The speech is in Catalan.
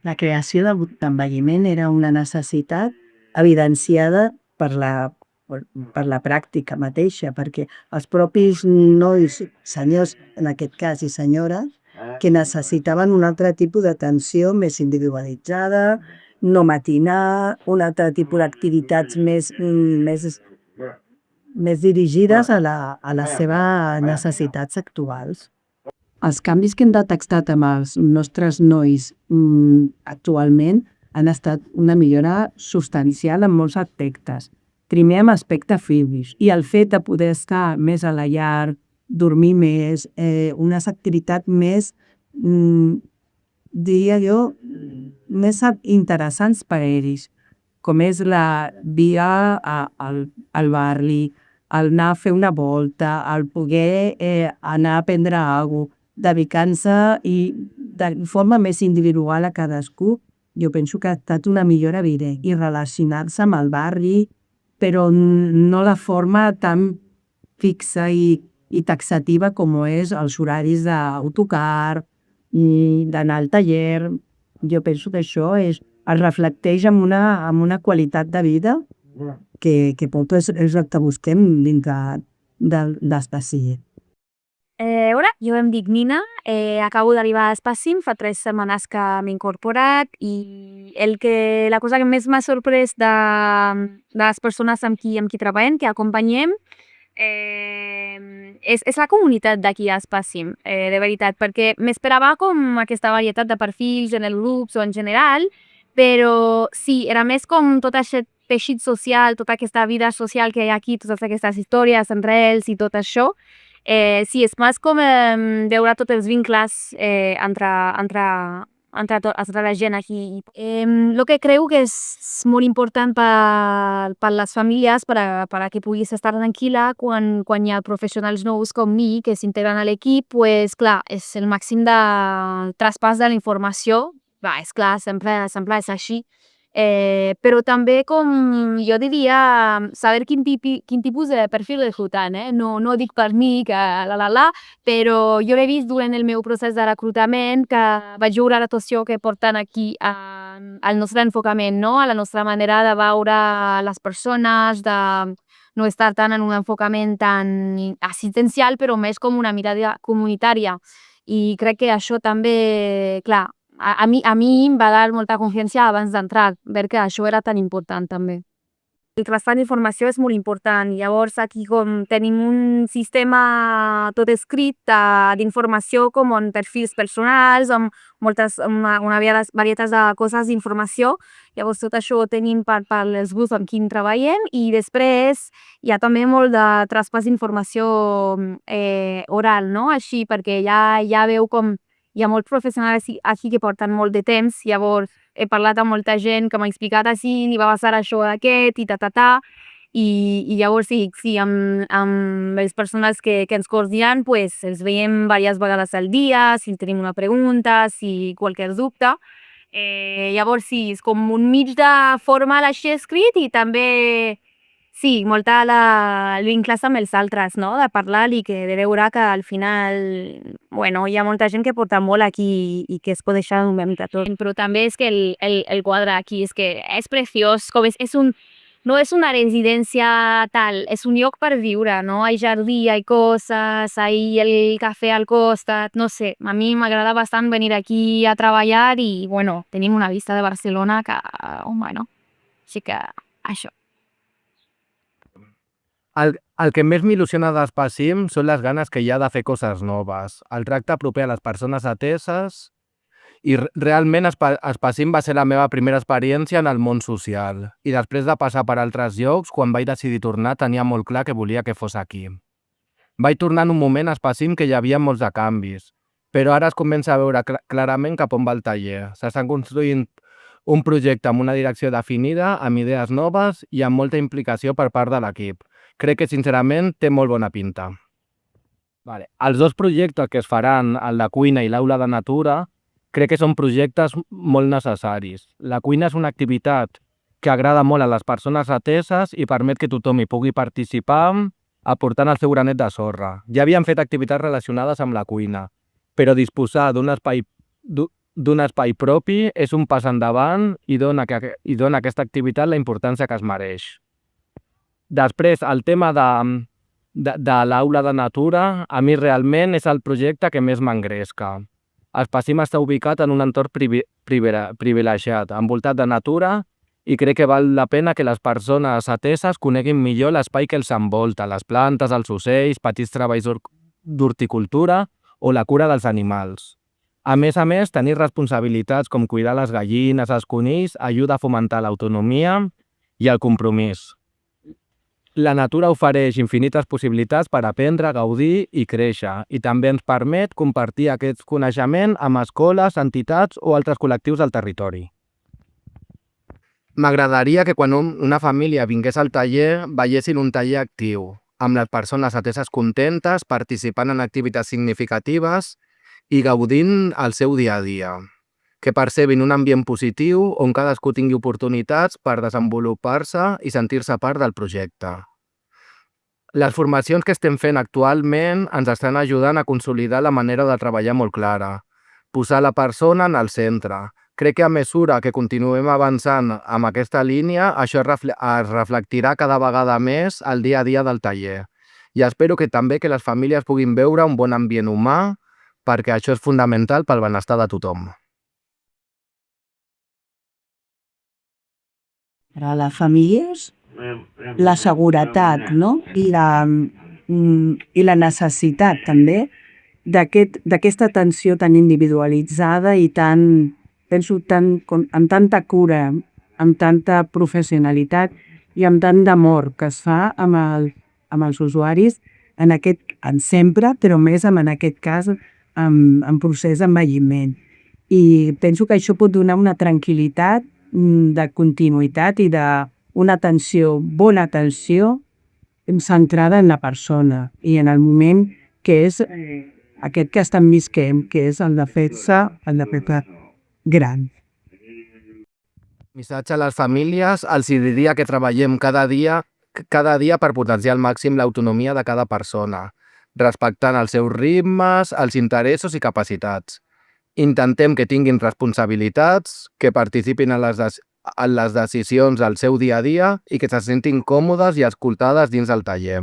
La creació d'envelliment era una necessitat evidenciada per la pràctica mateixa, perquè els propis nois, senyors en aquest cas i senyores, que necessitaven un altre tipus d'atenció més individualitzada, no matinar, un altre tipus d'activitats més dirigides a les seves necessitats actuals. Els canvis que hem detectat amb els nostres nois actualment han estat una millora substancial en molts aspectes. Primer amb aspecte físic i el fet de poder estar més a la llar, dormir més, unes activitats més, diria jo, més interessants per a ells, com és la via al barri, el anar a fer una volta, el poder anar a prendre alguna cosa, dedicant-se i de forma més individual a cadascú, jo penso que ha estat una millora evident. I relacionar-se amb el barri, però no la forma tan fixa i taxativa com és els horaris d'autocar i d'anar al taller. Jo penso que això es reflecteix en una qualitat de vida que pot és el que busquem dintre d'Espassi. Hola, jo em dic Nina, acabo d'arribar a Espassim, fa 3 setmanes que m'he incorporat i la cosa que més m'ha sorprès de les persones amb qui treballem, que acompanyem, és la comunitat d'aquí a Espassim, de veritat, perquè m'esperava com aquesta varietat de perfils en els grups o en general, però sí, era més com tot aquest teixit social, tota aquesta vida social que hi ha aquí, totes aquestes històries entre ells i tot això. Sí, és més com veure tots els vincles entre la gent aquí. Lo que crec que és molt important per les famílies, per a que puguis estar tranquil·la quan hi ha professionals nous com mi que s'integren a l'equip, pues clar, és el màxim de traspàs de la informació. És clar, sempre és així. Però també com, jo diria, saber quin tipus de perfil reclutant, no dic per mi que però jo l'he vist durant el meu procés de reclutament, que vaig veure l'adaptació que porten aquí al nostre enfocament, no? A la nostra manera de veure les persones, de no estar tant en un enfocament tan assistencial, però més com una mirada comunitària. I crec que això també, clar, a mi em va dar molta confiança abans d'entrar, veure que això era tan important també. El traspàs d'informació és molt important. Llavors aquí com tenim un sistema tot escrit d'informació com en perfils personals, amb una varietat de coses d'informació. Llavors tot això ho tenim per els grups amb qui treballem i després hi ha també molt de traspàs d'informació oral, no? Així perquè ja veu com hi ha molts professionals aquí que porten molt de temps, llavors he parlat amb molta gent que m'ha explicat així, li va passar això a aquest i llavors sí, amb les persones que ens coordinen, pues, els veiem diverses vegades al dia, si tenim una pregunta, si qualsevol dubte. Llavors sí, és com un mig de formal així escrit i també sí, molta vincles amb els altres, no? De parlar i de veure que al final, bueno, hi ha molta gent que porta molt aquí i que es pot deixar una mica tot. Però també és que el quadre aquí és que és preciós, com no és una residència tal, és un lloc per viure, no? Hi ha jardí, hi ha coses, hi ha el cafè al costat, no sé, a mi m'agrada bastant venir aquí a treballar i, bueno, tenim una vista de Barcelona que, bueno, així que això. El que més m'il·lusiona d'Espassim són les ganes que hi ha de fer coses noves, el tracte proper a les persones ateses i realment Espassim va ser la meva primera experiència en el món social i després de passar per altres llocs, quan vaig decidir tornar tenia molt clar que volia que fos aquí. Vaig tornar en un moment a Espassim que hi havia molts de canvis, però ara es comença a veure clarament cap on va el taller. S'estan construint un projecte amb una direcció definida, amb idees noves i amb molta implicació per part de l'equip. Crec que, sincerament, té molt bona pinta. Els dos projectes que es faran, el de cuina i l'aula de natura, crec que són projectes molt necessaris. La cuina és una activitat que agrada molt a les persones ateses i permet que tothom hi pugui participar aportant el seu granet de sorra. Ja havien fet activitats relacionades amb la cuina, però disposar d'un d'un espai propi és un pas endavant i dona a aquesta activitat la importància que es mereix. Després, el tema de l'aula de natura, a mi realment és el projecte que més m'engresca. El PACIM està ubicat en un entorn privilegiat, envoltat de natura, i crec que val la pena que les persones ateses coneguin millor l'espai que els envolta, les plantes, els ocells, petits treballs d'horticultura o la cura dels animals. A més, tenir responsabilitats com cuidar les gallines, els conills, ajuda a fomentar l'autonomia i el compromís. La natura ofereix infinites possibilitats per aprendre, gaudir i créixer, i també ens permet compartir aquest coneixement amb escoles, entitats o altres col·lectius del territori. M'agradaria que quan una família vingués al taller veiessin un taller actiu, amb les persones ateses contentes, participant en activitats significatives i gaudint el seu dia a dia. Que percebin un ambient positiu on cadascú tingui oportunitats per desenvolupar-se i sentir-se part del projecte. Les formacions que estem fent actualment ens estan ajudant a consolidar la manera de treballar molt clara, posar la persona en el centre. Crec que a mesura que continuem avançant amb aquesta línia, això es reflectirà cada vegada més al dia a dia del taller. I espero que també que les famílies puguin veure un bon ambient humà, perquè això és fonamental pel benestar de tothom. Per a les famílies, la seguretat, no? I la necessitat també d'aquesta atenció tan individualitzada i penso amb tanta cura, amb tanta professionalitat i amb tant d'amor que es fa amb els usuaris sempre, però més en aquest cas en procés d'envelliment. I penso que això pot donar una tranquil·litat de continuïtat i d'una bona atenció centrada en la persona i en el moment que és aquest que estem visquent, que és el de fer-se gran. Missatge a les famílies, els diria que treballem cada dia per potenciar al màxim l'autonomia de cada persona, respectant els seus ritmes, els interessos i capacitats. Intentem que tinguin responsabilitats, que participin en les decisions del seu dia a dia i que se sentin còmodes i escoltades dins del taller.